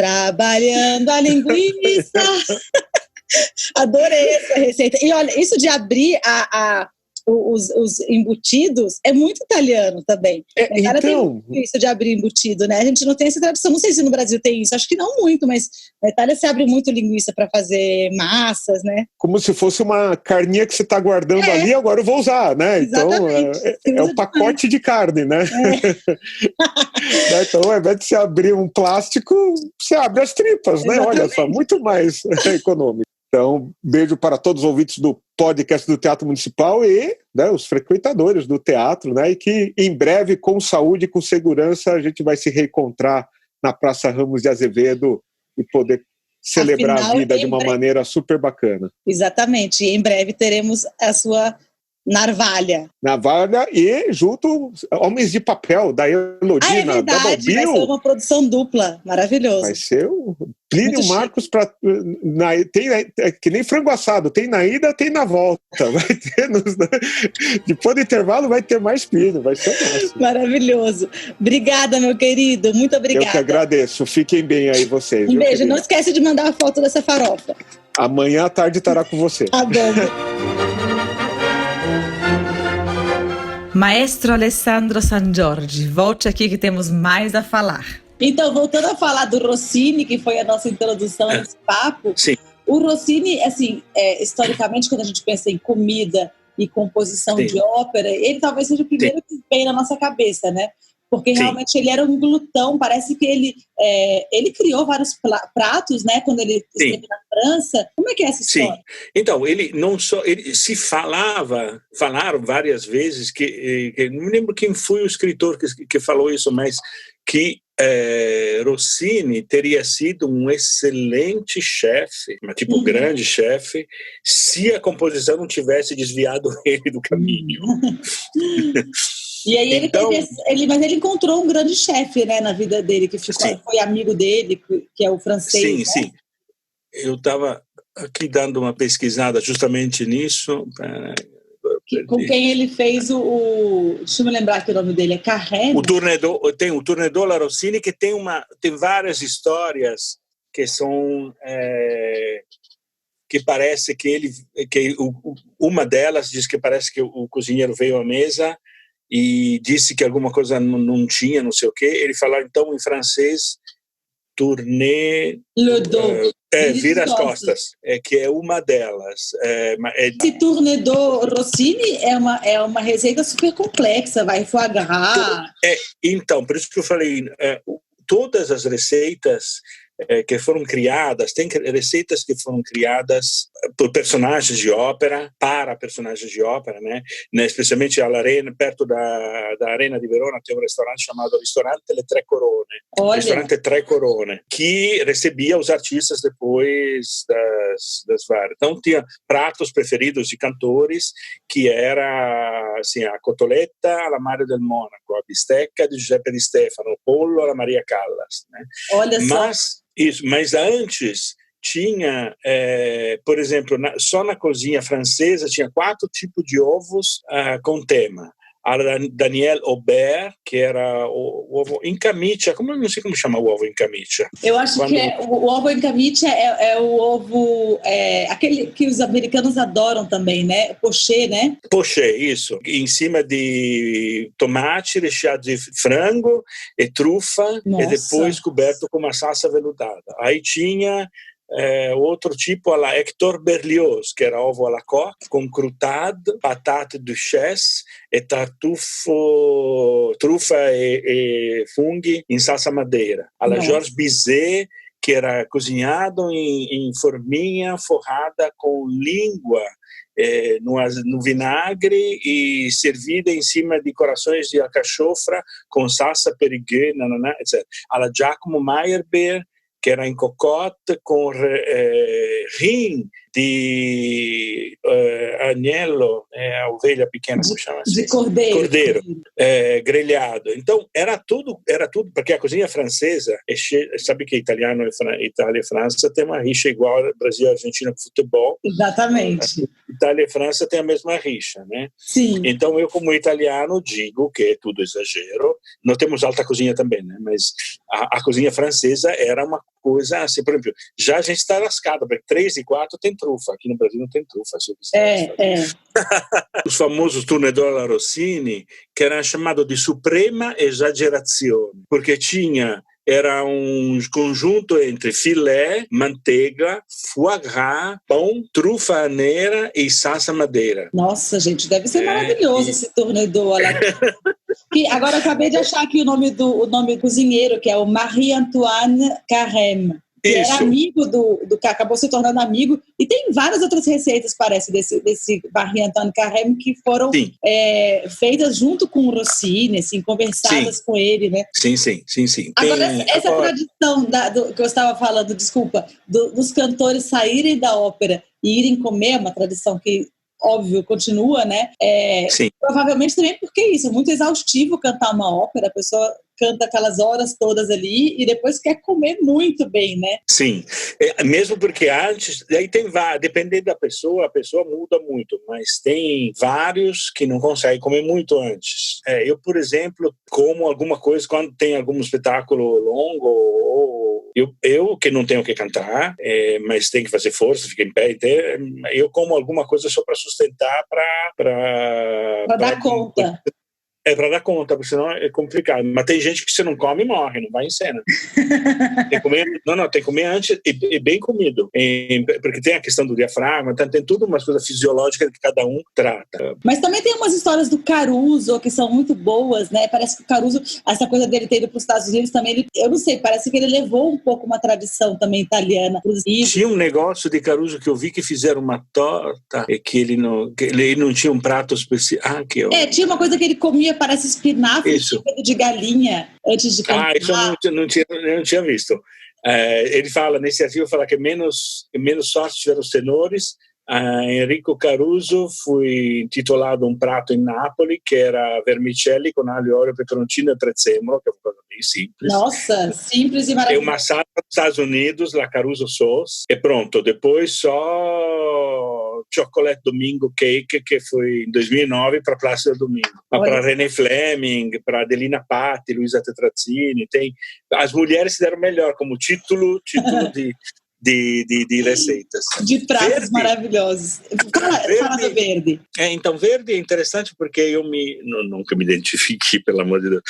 Adorei essa receita. E olha, isso de abrir os embutidos é muito italiano também. Então, tem isso de abrir embutido, né? A gente não tem essa tradição. Não sei se no Brasil tem isso. Acho que não muito, mas na Itália se abre muito linguiça para fazer massas, né? Como se fosse uma carninha que você está guardando ali, agora eu vou usar, né? Exatamente. Então, é um pacote de carne, né? Então, ao invés de você abrir um plástico, você abre as tripas, né? Olha só, muito mais econômico. Então, beijo para todos os ouvintes do podcast do Teatro Municipal e, né, os frequentadores do teatro, né, e que em breve, com saúde e com segurança, a gente vai se reencontrar na Praça Ramos de Azevedo e poder celebrar a vida de uma maneira super bacana. Exatamente. E em breve teremos a sua Navalha e junto Homens de Papel, da Elodie, é verdade, vai ser uma produção dupla, maravilhoso. Vai ser o Plínio Marcos, que nem frango assado, tem na ida, tem na volta, vai ter depois do intervalo vai ter mais Plínio, vai ser máximo. Maravilhoso. Obrigada, meu querido, muito obrigada. Eu que agradeço, fiquem bem aí vocês. Um beijo, não esquece de mandar a foto dessa farofa. Amanhã à tarde estará com você. Tá bom. Maestro Alessandro Sangiorgi, volte aqui que temos mais a falar. Então, voltando a falar do Rossini, que foi a nossa introdução nesse papo, sim. O Rossini, assim, historicamente, quando a gente pensa em comida e composição de ópera, ele talvez seja o primeiro que vem na nossa cabeça, né? Porque realmente ele era um glutão, parece que ele criou vários pratos, né, quando ele esteve na França. Como é que é essa história? Sim. Então, ele não só, ele se falaram várias vezes, que não me lembro quem foi o escritor que falou isso, mas que Rossini teria sido um excelente chefe, tipo grande chefe, se a composição não tivesse desviado ele do caminho. E aí mas ele encontrou um grande chefe, né, na vida dele, que foi amigo dele, que é o francês. Sim, né? sim. Eu estava aqui dando uma pesquisada justamente nisso. Com quem ele fez deixa eu me lembrar que o nome dele é Carré. Tem o Tournesol Rossini, que tem várias histórias que são que parece que uma delas diz que parece que o cozinheiro veio à mesa e disse que alguma coisa não tinha, não sei o quê. Ele falou então em francês: Tournée Le Dos. Vira as Costas, que é uma delas. Esse Tournée do Rossini é uma receita super complexa, vai foie gras. Então, por isso que eu falei, todas as receitas que foram criadas, tem receitas que foram criadas por personagens de ópera, para personagens de ópera, né? Especialmente all'Arena, perto da Arena di Verona, tem um restaurante chamado Ristorante Le Tre Corone. Restaurante Tre Corone, que recebia os artistas depois das várias. Então, tinha pratos preferidos de cantores, que era assim, a cotoletta alla Mario del Monaco, a bistecca di Giuseppe Di Stefano, o pollo alla Maria Callas. Né? Olha só. Mas antes tinha, por exemplo, só na cozinha francesa tinha 4 tipos de ovos com tema. A Daniel Aubert, que era o ovo em camicia, não sei como chama o ovo em camicia. Eu acho que o ovo em camicia é o ovo, aquele que os americanos adoram também, né? Poché, né? Poché, isso. Em cima de tomate recheado de frango e trufa. Nossa. E depois coberto com uma salsa veludada. Aí tinha outro tipo, a la Hector Berlioz, que era ovo à la coque, com croutade, patate duchesse e trufa e funghi em salsa madeira. A la Georges Bizet, que era cozinhado em forminha forrada com língua no vinagre e servida em cima de corações de alcachofra com salsa perigueux, etc. A la Giacomo Meyerbeer, que era em cocotte com rim de agnello, a ovelha pequena, como chama assim? De cordeiro. Grelhado. Então, era tudo, porque a cozinha francesa, sabe que Itália e França tem uma rixa igual ao Brasil e Argentina com futebol. Exatamente. Itália e França têm a mesma rixa, né? Sim. Então, eu como italiano digo que é tudo exagero. Não temos alta cozinha também, né? Mas a cozinha francesa era uma coisa assim, por exemplo, já a gente está lascado, porque 3 e 4 tem trufa, aqui no Brasil não tem trufa. Os famosos Tournée alla Rossini, que eram chamados de suprema exagerazione, porque era um conjunto entre filé, manteiga, foie gras, pão, trufa negra e salsa madeira. Nossa, gente, deve ser maravilhoso esse Tournée alla que agora eu acabei de achar aqui o nome do cozinheiro, que é o Marie-Antoine Carême. Que era amigo que acabou se tornando amigo, e tem várias outras receitas, parece, desse Marie-Antoine Carême que foram feitas junto com o Rossini, assim, conversadas com ele, né? Sim. Agora, essa tradição que eu estava falando, desculpa, dos cantores saírem da ópera e irem comer, uma tradição que, óbvio, continua, né? Provavelmente também porque isso, é muito exaustivo cantar uma ópera, a pessoa canta aquelas horas todas ali e depois quer comer muito bem, né? Sim, mesmo porque antes, aí dependendo da pessoa, a pessoa muda muito, mas tem vários que não conseguem comer muito antes. Eu, por exemplo, como alguma coisa quando tem algum espetáculo longo ou eu que não tenho que cantar, mas tenho que fazer força, ficar em pé, eu como alguma coisa só para sustentar, para dar conta. Para dar conta, porque senão é complicado. Mas tem gente que se não come, morre, não vai em cena. Tem que comer, tem que comer antes e bem comido. Porque tem a questão do diafragma, tem tudo umas coisas fisiológicas que cada um trata. Mas também tem umas histórias do Caruso que são muito boas, né? Parece que o Caruso, essa coisa dele ter ido para os Estados Unidos também, eu não sei, parece que ele levou um pouco uma tradição também italiana. Tinha um negócio de Caruso que eu vi que fizeram uma torta e que ele não tinha um prato especial. Tinha uma coisa que ele comia, parece espinafre de galinha antes de cantar. Isso eu não tinha visto. Ele fala, nesse artigo, que menos sorte tiveram os tenores. Enrico Caruso foi intitulado um prato em Nápoles, que era vermicelli com alho, óleo, peperoncino e prezzemolo, que é uma coisa bem simples. Nossa, simples e maravilhoso. É uma salsa dos Estados Unidos, la Caruso Sauce, e pronto. Depois só Chocolate Domingo Cake, que foi em 2009 para Plácido Domingo. Para René Fleming, para Adelina Patti, Luisa Tetrazzini. As mulheres se deram melhor como título de receitas. De pratos maravilhosos. Fala do Verdi. Então, Verdi é interessante porque eu nunca me identifiquei, pelo amor de Deus,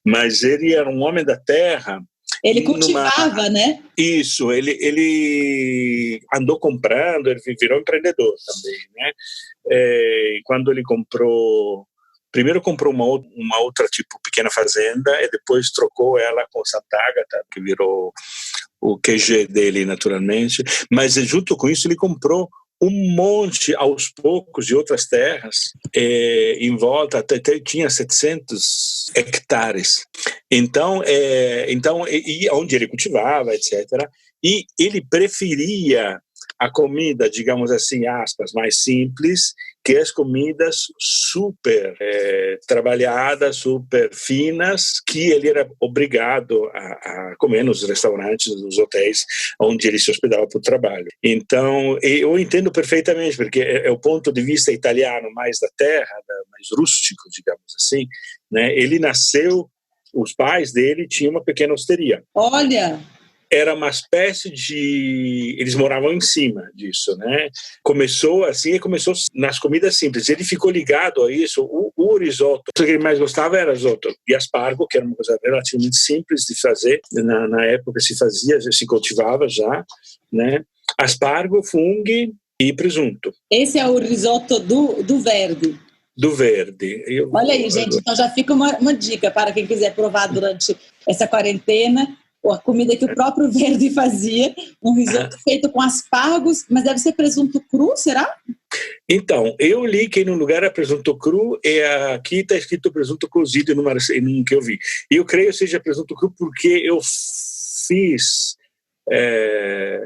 mas ele era um homem da terra Ele cultivava, né? Isso, ele andou comprando, ele virou empreendedor também, né? Quando ele primeiro comprou uma outra tipo pequena fazenda e depois trocou ela com Santa Agata, que virou o QG dele naturalmente, mas junto com isso ele comprou um monte aos poucos de outras terras em volta, até tinha 700 hectares. Então, e onde ele cultivava, etc. E ele preferia a comida, digamos assim, aspas, mais simples, que as comidas super trabalhadas, super finas, que ele era obrigado a comer nos restaurantes, nos hotéis, onde ele se hospedava para o trabalho. Então, eu entendo perfeitamente, porque é o ponto de vista italiano mais da terra, mais rústico, digamos assim, né? Ele nasceu, os pais dele tinham uma pequena osteria. Olha! Era uma espécie de... Eles moravam em cima disso, né? Começou assim, começou nas comidas simples. Ele ficou ligado a isso. O risoto, o que ele mais gostava era risoto e aspargo, que era uma coisa relativamente simples de fazer. Na época se cultivava já, né? Aspargo, funghi e presunto. Esse é o risoto do Verdi. Do Verdi. Olha aí, gente. Então já fica uma dica para quem quiser provar durante essa quarentena. A comida que o próprio Verdi fazia, um risoto feito com aspargos, mas deve ser presunto cru, será? Então, eu li que no lugar é presunto cru e aqui está escrito presunto cozido num que eu vi. Eu creio que seja presunto cru porque eu fiz,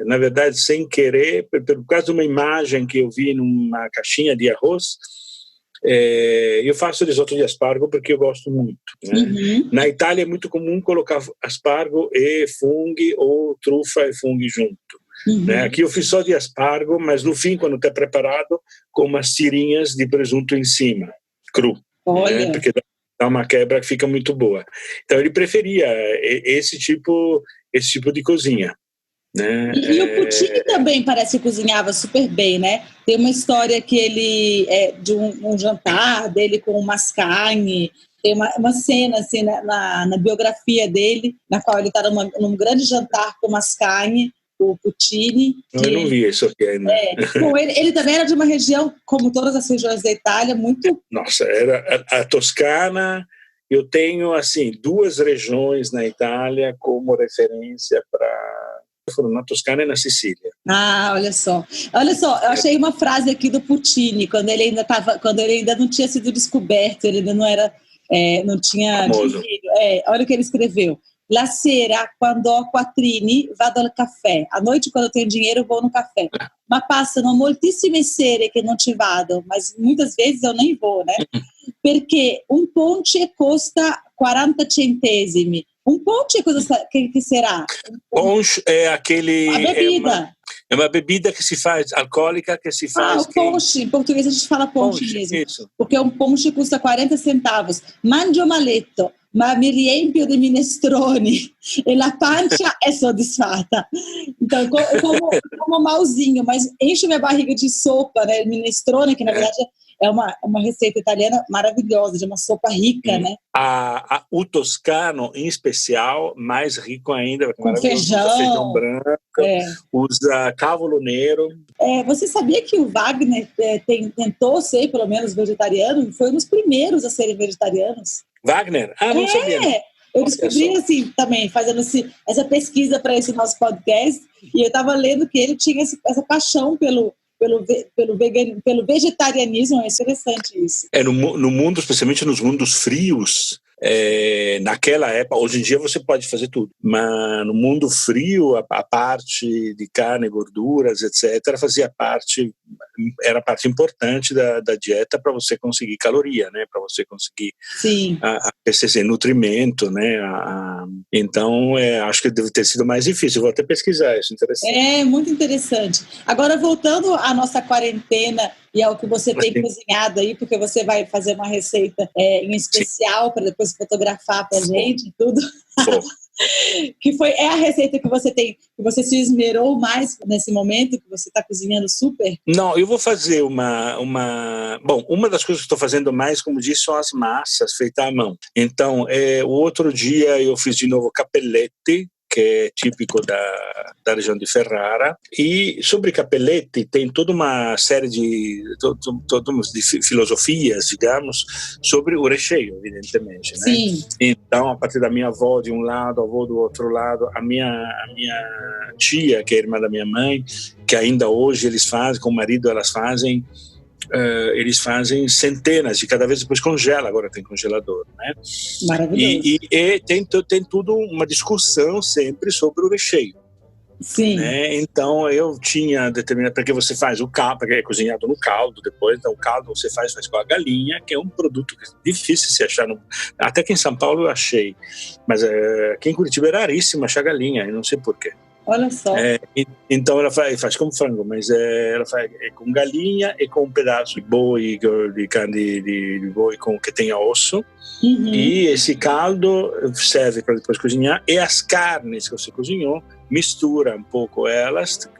na verdade, sem querer, por causa de uma imagem que eu vi numa caixinha de arroz. Eu faço risoto de aspargo porque eu gosto muito, né? Uhum. Na Itália é muito comum colocar aspargo e funghi ou trufa e funghi junto, né? Aqui eu fiz só de aspargo, mas no fim, quando está preparado, com umas tirinhas de presunto em cima, cru. Olha. Né? Porque dá uma quebra que fica muito boa. Então ele preferia esse tipo de cozinha. Né? E o Puccini também parece que cozinhava super bem, né? Tem uma história que ele de um jantar dele com o Mascagni. Tem uma cena assim na biografia dele, na qual ele está num grande jantar com o Mascagni, o Puccini. Eu não vi isso aqui ainda. Bom, ele também era de uma região, como todas as regiões da Itália, muito... Nossa, era a Toscana. Eu tenho assim 2 regiões na Itália como referência para... Foram na Toscana e na Sicília. Olha só, eu achei uma frase aqui do Puccini, quando ele ainda não tinha sido descoberto, ele ainda não era, não tinha dinheiro. Olha o que ele escreveu: La sera, quando ho quattrini, vado al caffè. À noite, quando eu tenho dinheiro, eu vou no café. Ma passano moltissime sere che non ci vado, mas muitas vezes eu nem vou, né? Perché un ponche costa 40 centesimi. Um ponche, que será? Ponche é aquele... A bebida. É uma bebida que se faz, alcoólica, que se faz... o ponche. Em português a gente fala ponche mesmo. Isso. Porque um ponche custa 40 centavos. Mangio maletto, ma mi riempio di minestrone e la pancia é soddisfatta. Então, eu como malzinho, mas encho minha barriga de sopa, né? Minestrone, que na verdade é uma receita italiana maravilhosa, de uma sopa rica, né? O toscano, em especial, mais rico ainda. Com feijão. Usa feijão branco, usa cavolo nero. Você sabia que o Wagner tentou ser, pelo menos, vegetariano? Foi um dos primeiros a serem vegetarianos. Wagner? Não sabia. Eu descobri assim também, fazendo essa pesquisa para esse nosso podcast, e eu estava lendo que ele tinha essa paixão pelo vegetarianismo. É interessante isso. No mundo, especialmente nos mundos frios, naquela época, hoje em dia você pode fazer tudo, mas no mundo frio a parte de carne, gorduras, etc, era parte importante da dieta para você conseguir caloria, né, para você conseguir esse nutrimento, né, então acho que deve ter sido mais difícil. Vou até pesquisar isso, interessante. Muito interessante. Agora, voltando à nossa quarentena e ao que você tem cozinhado aí, porque você vai fazer uma receita em especial para depois fotografar para a gente e tudo. Que é a receita que você tem, que você se esmerou mais nesse momento, que você está cozinhando super? Não, eu vou fazer Bom, uma das coisas que estou fazendo mais, como disse, são as massas feitas à mão. Então, o outro dia eu fiz de novo capelletti, que é típico da região de Ferrara. E sobre Cappelletti tem toda uma série de filosofias, digamos, sobre o recheio, evidentemente, né? Sim. Então, a partir da minha avó de um lado, a avó do outro lado, a minha tia, que é irmã da minha mãe, que ainda hoje eles fazem, com o marido eles fazem centenas e cada vez depois congela, agora tem congelador, né? Maravilhoso. E tem tudo uma discussão sempre sobre o recheio. Sim. Né? Então eu tinha determinado, porque você faz o caldo, porque é cozinhado no caldo depois, então o caldo você faz com a galinha, que é um produto difícil de se achar, até que em São Paulo eu achei, mas aqui em Curitiba é raríssimo achar galinha, eu não sei porquê. Olha só. Então ela faz como frango, mas ela faz com galinha e com um pedaço de boi, de carne de boi que tenha osso. Uhum. E esse caldo serve para depois cozinhar. E as carnes que você cozinhou, mistura um pouco elas,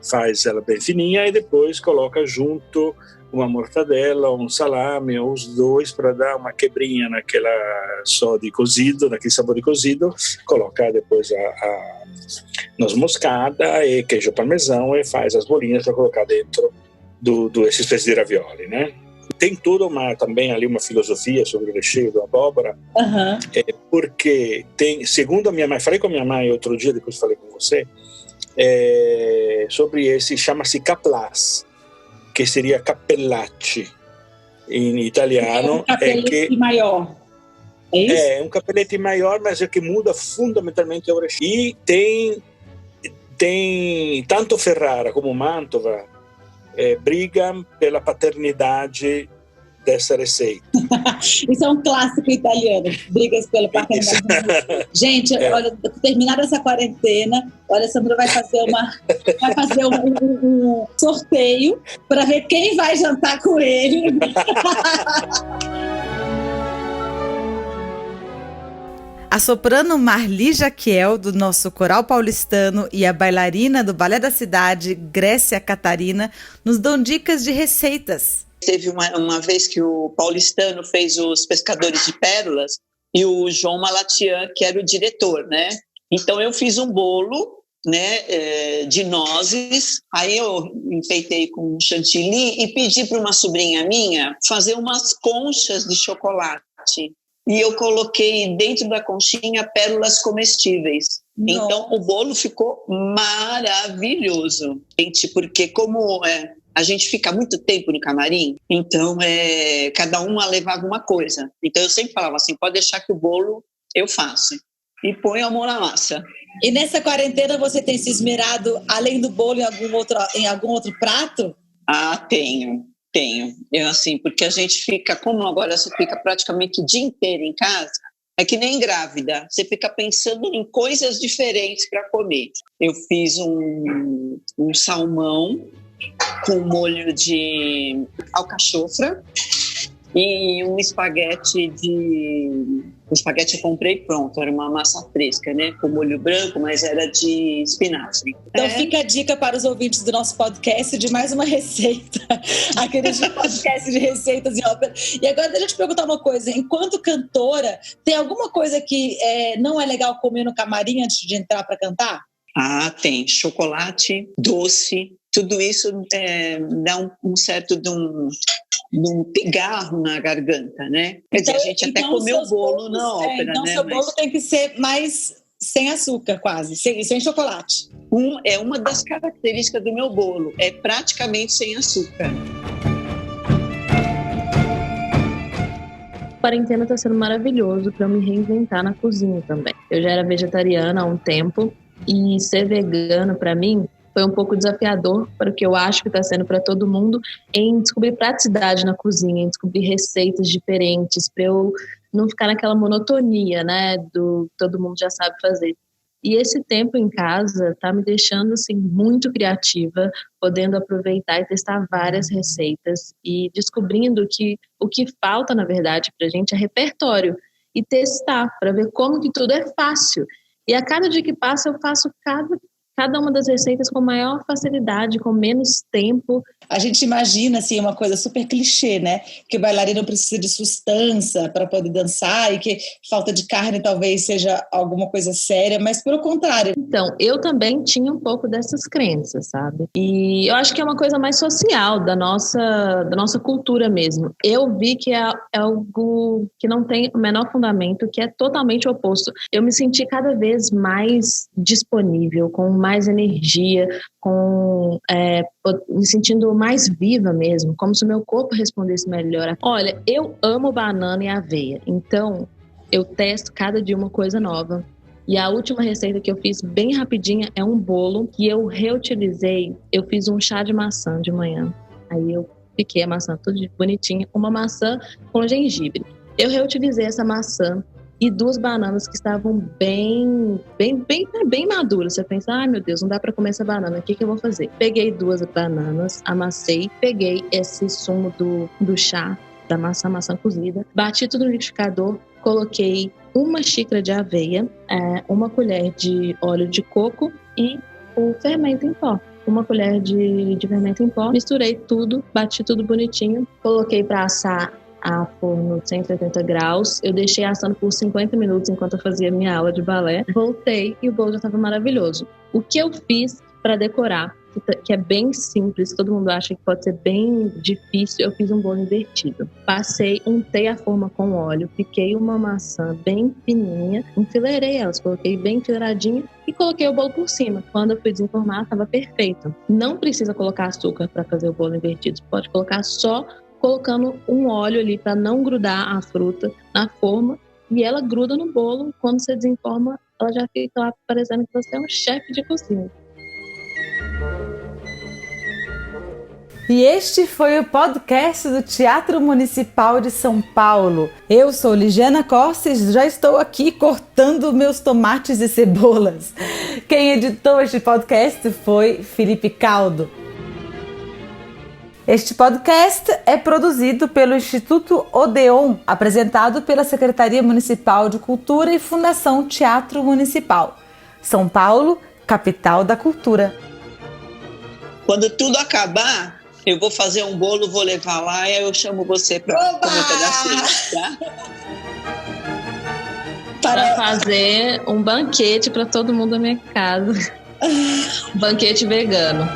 faz ela bem fininha e depois coloca junto uma mortadela, um salame, ou os dois, para dar uma quebrinha naquela só de cozido, naquele sabor de cozido. Coloca depois a noz moscada e queijo parmesão e faz as bolinhas para colocar dentro desse espécie de ravioli, né? Tem também ali uma filosofia sobre o recheio da abóbora, porque tem, segundo a minha mãe, falei com a minha mãe outro dia, depois falei com você, sobre esse, chama-se caplás, que seria cappellacci em italiano. É um cappelletti maior. É isso? É um cappelletti maior, mas é que muda fundamentalmente o recheio. E tem tanto Ferrara como Mantova brigam pela paternidade dessa receita. Isso é um clássico italiano, brigas pela paternidade. Gente, olha, terminada essa quarentena, olha, a Sandra vai fazer um sorteio para ver quem vai jantar com ele. A soprano Marli Jaquiel, do nosso coral paulistano, e a bailarina do Balé da Cidade, Grécia Catarina, nos dão dicas de receitas. Teve uma vez que o paulistano fez os Pescadores de Pérolas e o João Malatian, que era o diretor, né? Então eu fiz um bolo, né, de nozes, aí eu enfeitei com chantilly e pedi para uma sobrinha minha fazer umas conchas de chocolate. E eu coloquei dentro da conchinha pérolas comestíveis. Nossa. Então, o bolo ficou maravilhoso. Gente, porque como a gente fica muito tempo no camarim, então cada uma levava uma coisa. Então, eu sempre falava assim, pode deixar que o bolo eu faço. E põe a mão na massa. E nessa quarentena você tem se esmerado, além do bolo, em algum outro prato? Ah, tenho. Eu, assim, porque a gente fica, como agora você fica praticamente o dia inteiro em casa, é que nem grávida, você fica pensando em coisas diferentes para comer. Eu fiz um salmão com molho de alcachofra e um espaguete O espaguete eu comprei pronto, era uma massa fresca, né? Com molho branco, mas era de espinafre. Então fica a dica para os ouvintes do nosso podcast de mais uma receita. Aquele podcast de receitas e ópera. E agora deixa eu te perguntar uma coisa. Enquanto cantora, tem alguma coisa que não é legal comer no camarim antes de entrar para cantar? Ah, tem. Chocolate, doce, tudo isso dá um certo de um pigarro na garganta, né? Quer dizer, a gente até comeu bolo na ópera, então né? Seu bolo tem que ser mais sem açúcar, quase, sem chocolate. É uma das características do meu bolo, é praticamente sem açúcar. A quarentena está sendo maravilhoso para eu me reinventar na cozinha também. Eu já era vegetariana há um tempo e ser vegano para mim foi um pouco desafiador para o que eu acho que está sendo para todo mundo, em descobrir praticidade na cozinha, em descobrir receitas diferentes, para eu não ficar naquela monotonia, né, do todo mundo já sabe fazer. E esse tempo em casa está me deixando assim, muito criativa, podendo aproveitar e testar várias receitas e descobrindo que o que falta, na verdade, para a gente é repertório e testar, para ver como que tudo é fácil. E a cada dia que passa eu faço cada cada uma das receitas com maior facilidade, com menos tempo. A gente imagina, assim, uma coisa super clichê, né? Que o bailarino precisa de sustância para poder dançar e que falta de carne talvez seja alguma coisa séria, mas pelo contrário. Então, eu também tinha um pouco dessas crenças, sabe? E eu acho que é uma coisa mais social, da nossa cultura mesmo. Eu vi que é algo que não tem o menor fundamento, que é totalmente oposto. Eu me senti cada vez mais disponível, com mais energia, me sentindo mais viva mesmo, como se o meu corpo respondesse melhor. Olha, eu amo banana e aveia, então eu testo cada dia uma coisa nova. E a última receita que eu fiz bem rapidinha é um bolo que eu reutilizei. Eu fiz um chá de maçã de manhã, aí eu piquei a maçã tudo bonitinha, uma maçã com gengibre. Eu reutilizei essa maçã e 2 bananas que estavam bem maduras. Você pensa, ai meu Deus, não dá para comer essa banana, o que eu vou fazer? Peguei 2 bananas, amassei, peguei esse sumo do chá, da maçã cozida, bati tudo no liquidificador, coloquei 1 xícara de aveia, 1 colher de óleo de coco e o fermento em pó. 1 colher de fermento em pó, misturei tudo, bati tudo bonitinho, coloquei para assar a forno 180 graus. Eu deixei assando por 50 minutos enquanto eu fazia minha aula de balé. Voltei e o bolo já estava maravilhoso. O que eu fiz para decorar, que é bem simples, todo mundo acha que pode ser bem difícil, eu fiz um bolo invertido. Untei a forma com óleo, piquei uma maçã bem fininha, enfileirei elas, coloquei bem enfileiradinha e coloquei o bolo por cima. Quando eu fui desenformar, estava perfeito. Não precisa colocar açúcar para fazer o bolo invertido, você pode colocar só colocando um óleo ali para não grudar a fruta na forma, e ela gruda no bolo. Quando você desenforma, ela já fica lá parecendo que você é um chefe de cozinha. E este foi o podcast do Teatro Municipal de São Paulo. Eu sou Ligiana Costa e já estou aqui cortando meus tomates e cebolas. Quem editou este podcast foi Felipe Caldo. Este podcast é produzido pelo Instituto Odeon, apresentado pela Secretaria Municipal de Cultura e Fundação Teatro Municipal. São Paulo, capital da cultura. Quando tudo acabar, eu vou fazer um bolo, vou levar lá e aí eu chamo você para comer um pedacinho, tá? Para fazer um banquete para todo mundo da minha casa. Um banquete vegano.